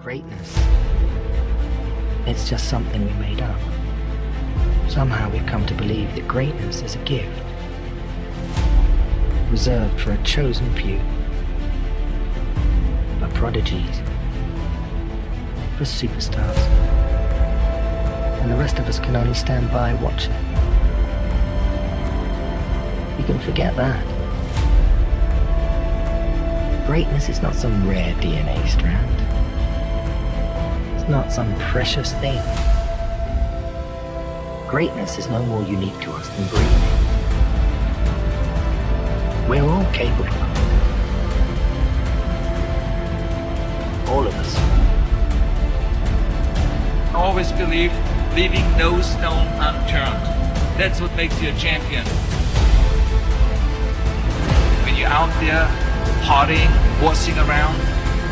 greatness. It's just something we made up. Somehow we've come to believe that greatness is a gift, reserved for a chosen few, for prodigies, for superstars, and the rest of us can only stand by watching. You can forget that. Greatness is not some rare DNA strand. It's not some precious thing. Greatness is no more unique to us than breathing. We're all capable of it. All of us. Always believe leaving no stone unturned. That's what makes you a champion. When you're out there partying, horsing around,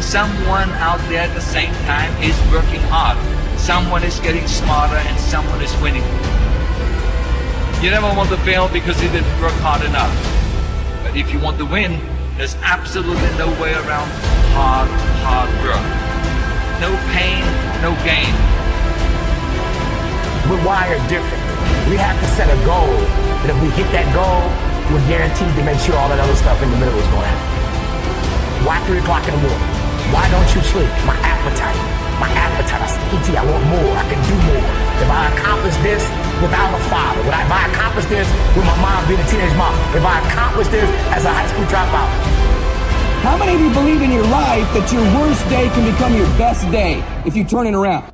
someone out there at the same time is working hard. Someone is getting smarter and someone is winning. You never want to fail because you didn't work hard enough. But if you want to win, there's absolutely no way around hard work. No pain, no gain. We're wired differently. We have to set a goal, and if we hit that goal, we're guaranteed to make sure all that other stuff in the middle is going to happen. Why 3 o'clock in the morning? Why don't you sleep? My appetite. I said, E.T., I want more. I can do more. If I accomplish this without a father, if I accomplish this with my mom being a teenage mom, if I accomplish this as a high school dropout. How many of you believe in your life that your worst day can become your best day if you turn it around?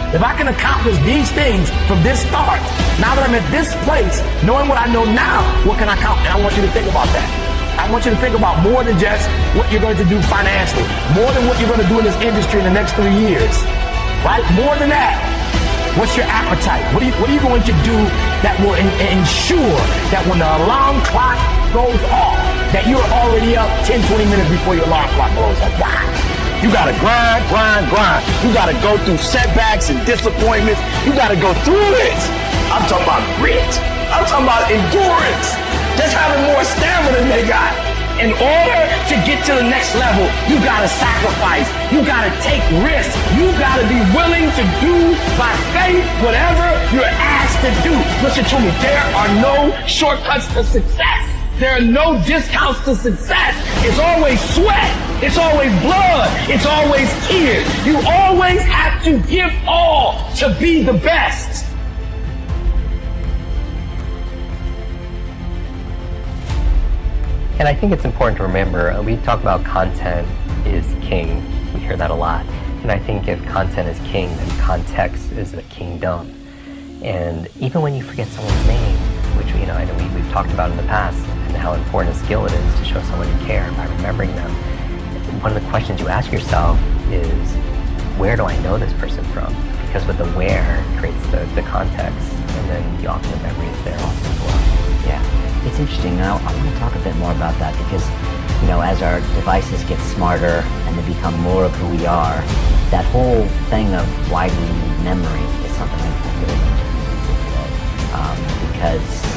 If I can accomplish these things from this start, now that I'm at this place, knowing what I know now, what can I accomplish? And I want you to think about that. I want you to think about more than just what you're going to do financially, more than what you're going to do in this industry in the next 3 years, right? More than that, what's your appetite? What are you going to do that will ensure that when the alarm clock goes off, that you're already up 10, 20 minutes before your alarm clock goes off? Why? You gotta grind. You gotta go through setbacks and disappointments. You gotta go through it. I'm talking about grit. I'm talking about endurance. Just having more stamina than they got. In order to get to the next level, you gotta sacrifice. You gotta take risks. You gotta be willing to do by faith whatever you're asked to do. Listen to me, there are no shortcuts to success. There are no discounts to success. It's always sweat. It's always blood. It's always tears. You always have to give all to be the best. And I think it's important to remember, we talk about content is king. We hear that a lot. And I think if content is king, then context is the kingdom. And even when you forget someone's name, which I know we've talked about in the past, and how important a skill it is to show someone you care by remembering them. One of the questions you ask yourself is, where do I know this person from? Because with the where creates the context, and then often the memory is there often as well. Yeah, it's interesting. Now I want to talk a bit more about that because, as our devices get smarter and they become more of who we are, that whole thing of why do we need memory is something I really need to revisit today. Because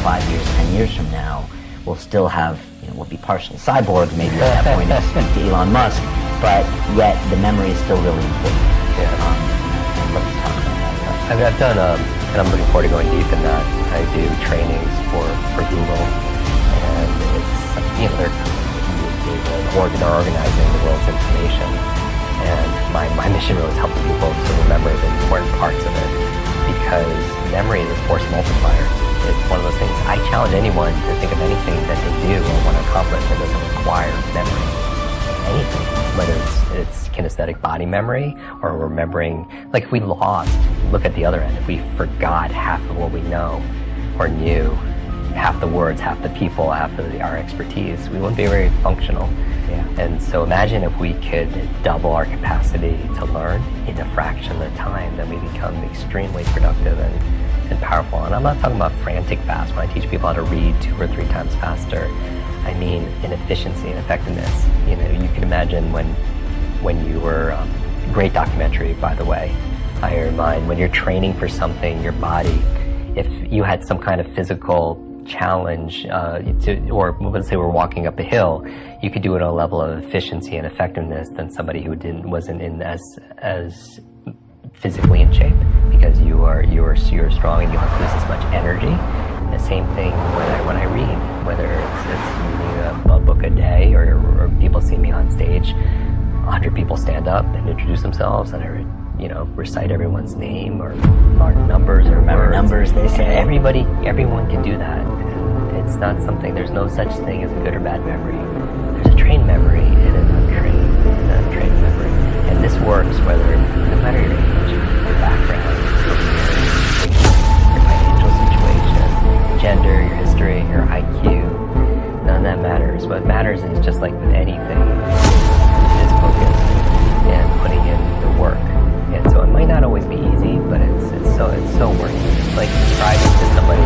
5 years, 10 years from now, we'll still have, we'll be partial cyborgs maybe at that point, speak to Elon Musk, but yet the memory is still really important. I'd love to talk about that. I've done, and I'm looking forward to going deep in that. I do trainings for Google, and it's, they're organizing the world's information, and my mission really is helping people to remember the important parts of it, because memory is a force multiplier. It's one of those things. I challenge anyone to think of anything that they do or want to accomplish that doesn't require memory. Anything, whether it's kinesthetic body memory or remembering, like if we lost, look at the other end, if we forgot half of what we know or knew, half the words, half the people, half of our expertise, we wouldn't be very functional. Yeah. And so imagine if we could double our capacity to learn in a fraction of the time, then we become extremely productive and powerful. And I'm not talking about frantic fast. When I teach people how to read 2 or 3 times faster, I mean in efficiency and effectiveness. You can imagine when you were, great documentary, by the way, Iron Mind, when you're training for something, your body, if you had some kind of physical challenge, or let's say we're walking up a hill, you could do it at a level of efficiency and effectiveness than somebody who wasn't in as physically in shape, because you're strong and you don't have to lose as much energy. The same thing when I read, whether it's reading a book a day or people see me on stage, 100 people stand up and introduce themselves, and I recite everyone's name or numbers or Remember words. numbers, they say. Everyone can do that. And it's not something, there's no such thing as a good or bad memory. There's a trained memory and an untrained memory. And this works no matter your age, your background, your financial situation, gender, your history, your IQ. None of that matters. What matters is, just like with anything, is focus and putting in the work. And so it might not always be easy, but it's so worth it. It's like describing to somebody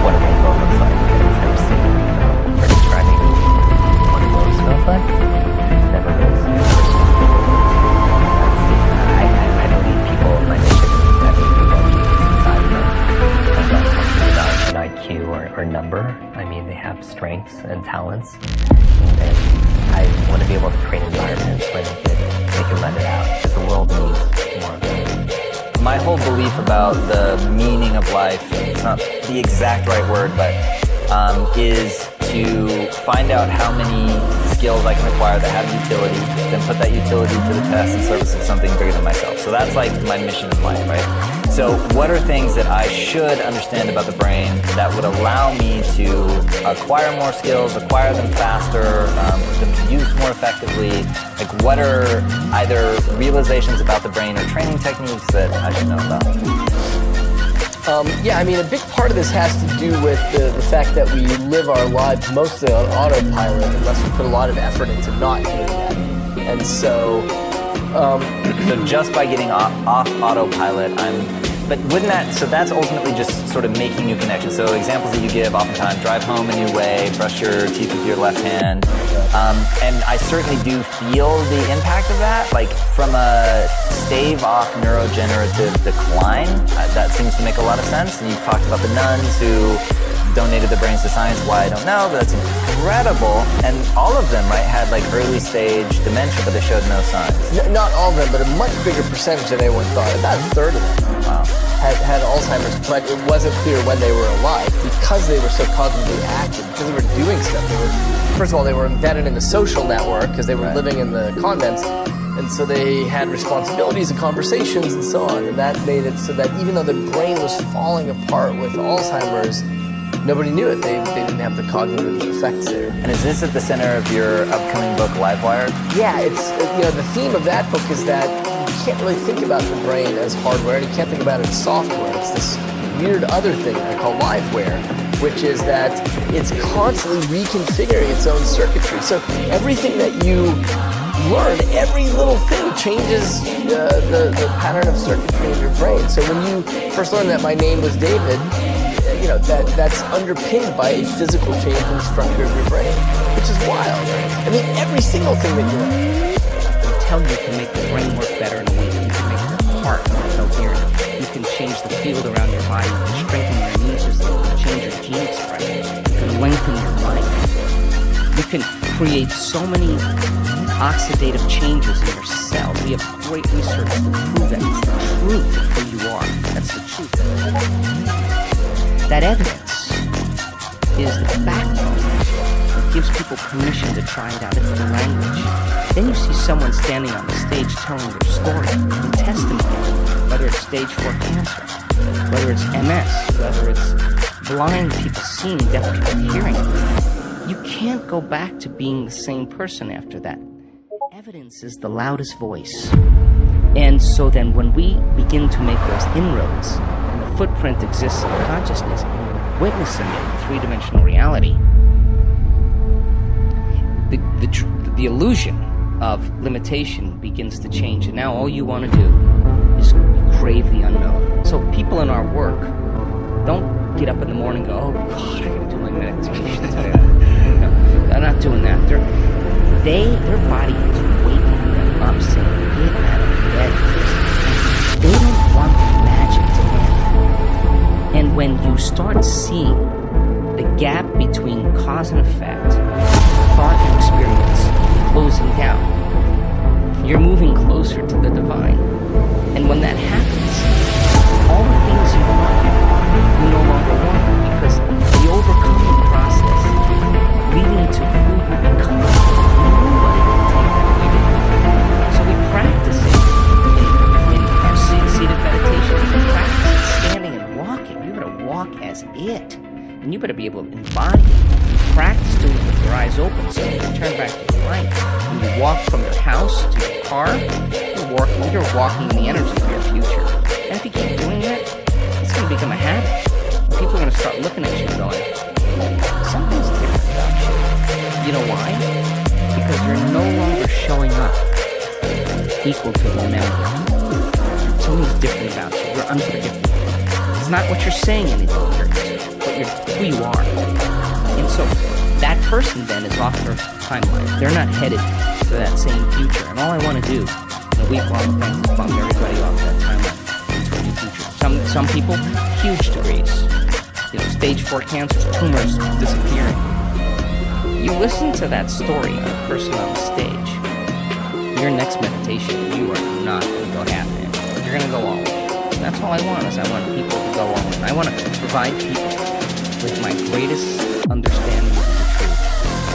what a rainbow looks like because it's never seen a rainbow, or describing what a rose smells like. It's never really seen a rose. I believe people, my mission is that people are genius inside of them. I'm not talking about an IQ or number. I mean, they have strengths and talents, and I want to be able to create environments where they can let it out, because the world needs more of it. My whole belief about the meaning of life, it's not the exact right word, but is to find out how many skills I can acquire that have utility, then put that utility to the test in service of something bigger than myself. So that's like my mission in life, right? So what are things that I should understand about the brain that would allow me to acquire more skills, acquire them faster, put them to use more effectively? Like, what are either realizations about the brain or training techniques that I should know about? Yeah, I mean, a big part of this has to do with the fact that we live our lives mostly on autopilot unless we put a lot of effort into not doing that. And so just by getting off autopilot, but wouldn't that, so that's ultimately just sort of making new connections. So examples that you give oftentimes: drive home a new way, brush your teeth with your left hand. And I certainly do feel the impact of that, like from a stave off neurodegenerative decline. That seems to make a lot of sense. And you've talked about the nuns who donated their brains to science. Why, I don't know, but that's incredible. And all of them, right, had like early stage dementia, but they showed no signs. not all of them, but a much bigger percentage than anyone thought. About a third of them had Alzheimer's, but it wasn't clear when they were alive because they were so cognitively active, because they were doing stuff. First of all, they were embedded in the social network because they were living in the convents, and so they had responsibilities and conversations and so on, and that made it so that even though the brain was falling apart with Alzheimer's, nobody knew it. They didn't have the cognitive effects there. And is this at the center of your upcoming book, Livewire? Yeah, it's the theme of that book is that you can't really think about the brain as hardware, and you can't think about it as software. It's this weird other thing I call liveware, which is that it's constantly reconfiguring its own circuitry. So everything that you learn, every little thing changes the pattern of circuitry in your brain. So when you first learned that my name was David, that's underpinned by a physical change in the structure of your brain, which is wild. I mean, every single thing that you learn. They tell you can make the brain work better in a way that you can make your heart more coherent. You can change the field around your body, you can strengthen your immune system, you can change your gene expression, you can lengthen your life. You can create so many oxidative changes in your cells. We have great research to prove that. It's the truth of who you are. That's the truth. That evidence is the backbone that gives people permission to try it out. It's the language. Then you see someone standing on the stage telling their story and testimony, whether it's stage 4 cancer, whether it's MS, whether it's blind people seeing, deaf people hearing. You can't go back to being the same person after that. Evidence is the loudest voice. And so then when we begin to make those inroads, and the footprint exists in consciousness, and we're witnessing it in three-dimensional reality, the illusion of limitation begins to change. And now all you want to do is crave the unknown. So people in our work don't get up in the morning and go, oh God, I gotta do my meditation today. No, they're not doing that. Their body is waking them up saying, get out of bed. They don't want the magic to end. And when you start seeing the gap between cause and effect, thought and experience, closing down. You're moving closer to the divine. And when that happens, all the things you wanted, you no longer want, because the overcoming process leading to who you become, nobody can take that away from you. So we practice it in our seated meditation. We practice it standing and walking. You gotta walk as it. And you better be able to embody it. Practice doing it with your eyes open so you can turn back to your life. When you walk from your house to your car, you're walking in the energy of your future. And if you keep doing that, it's going to become a habit. And people are going to start looking at you going, something's different about you. You know why? Because you're no longer showing up equal to the member. Something's different about you. You're unpredictable. It's not what you're saying any longer, but who you are. And so that person then is off their timeline. They're not headed to that same future. And all I want to do in a week-long event is bump everybody off that timeline into a new future. Some people, huge degrees. Stage 4 cancers, tumors disappearing. You listen to that story of a person on the stage. Your next meditation, you are not going to go half-in. You're going to go all in. That's all I want, is I want people to go all in. I want to provide people with my greatest understanding of the truth,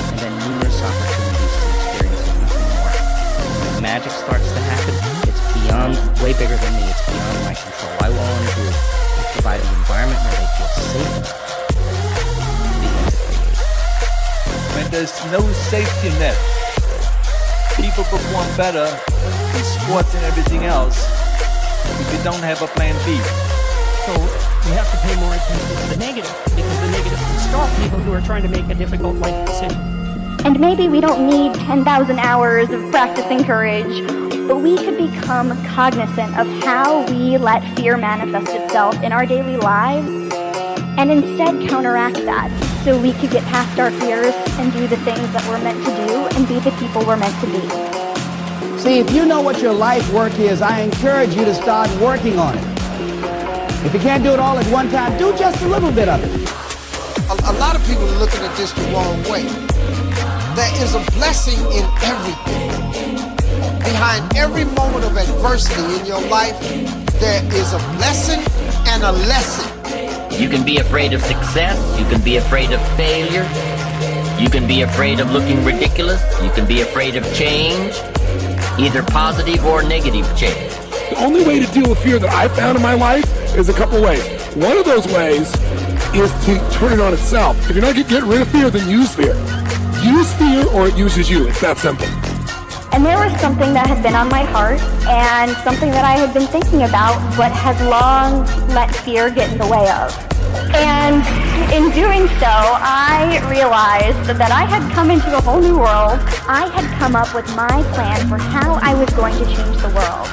and then numerous opportunities to experience it, nothing more. When the magic starts to happen, it's beyond, way bigger than me, it's beyond my control. I will only do is provide an environment where they feel safe enough to begin to create. When there's no safety net, people perform better in sports and everything else if you don't have a plan B. So we have to pay more attention to the negative, because the negative can stop people who are trying to make a difficult life decision. And maybe we don't need 10,000 hours of practicing courage, but we could become cognizant of how we let fear manifest itself in our daily lives, and instead counteract that, so we could get past our fears and do the things that we're meant to do and be the people we're meant to be. See, if you know what your life work is, I encourage you to start working on it. If you can't do it all at one time, do just a little bit of it. A lot of people are looking at this the wrong way. There is a blessing in everything. Behind every moment of adversity in your life, there is a blessing and a lesson. You can be afraid of success. You can be afraid of failure. You can be afraid of looking ridiculous. You can be afraid of change, either positive or negative change. The only way to deal with fear that I found in my life is a couple ways. One of those ways is to turn it on itself. If you're not getting rid of fear, then use fear. Use fear or it uses you. It's that simple. And there was something that had been on my heart and something that I had been thinking about but had long let fear get in the way of. And in doing so, I realized that I had come into a whole new world. I had come up with my plan for how I was going to change the world.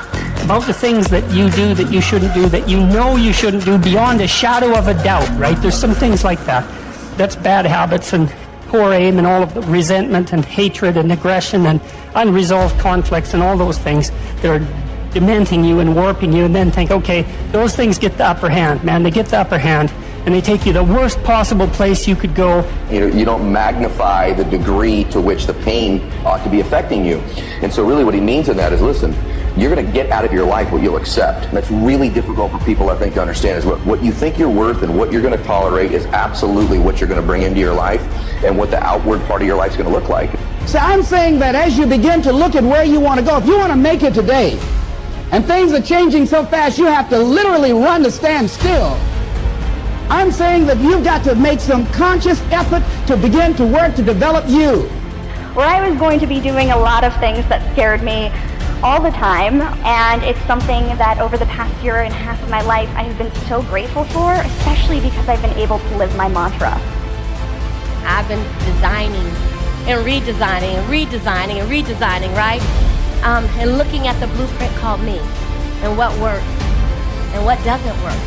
About the things that you do that you shouldn't do, that you know you shouldn't do beyond a shadow of a doubt, right? There's some things like that. That's bad habits and poor aim and all of the resentment and hatred and aggression and unresolved conflicts and all those things that are dementing you and warping you, and then think, okay, those things get the upper hand, man. They get the upper hand, and they take you the worst possible place you could go. You don't magnify the degree to which the pain ought to be affecting you. And so really what he means in that is, listen, you're going to get out of your life what you'll accept. And that's really difficult for people, I think, to understand, is what you think you're worth and what you're going to tolerate is absolutely what you're going to bring into your life and what the outward part of your life is going to look like. So I'm saying that as you begin to look at where you want to go, if you want to make it today, and things are changing so fast you have to literally run to stand still, I'm saying that you've got to make some conscious effort to begin to work to develop you. Where I was going to be doing a lot of things that scared me all the time, and it's something that over the past year and a half of my life I have been so grateful for, especially because I've been able to live my mantra. I've been designing and redesigning and redesigning and redesigning, right? And looking at the blueprint called me, and what works and what doesn't work,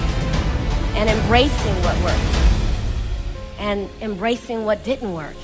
and embracing what worked and embracing what didn't work.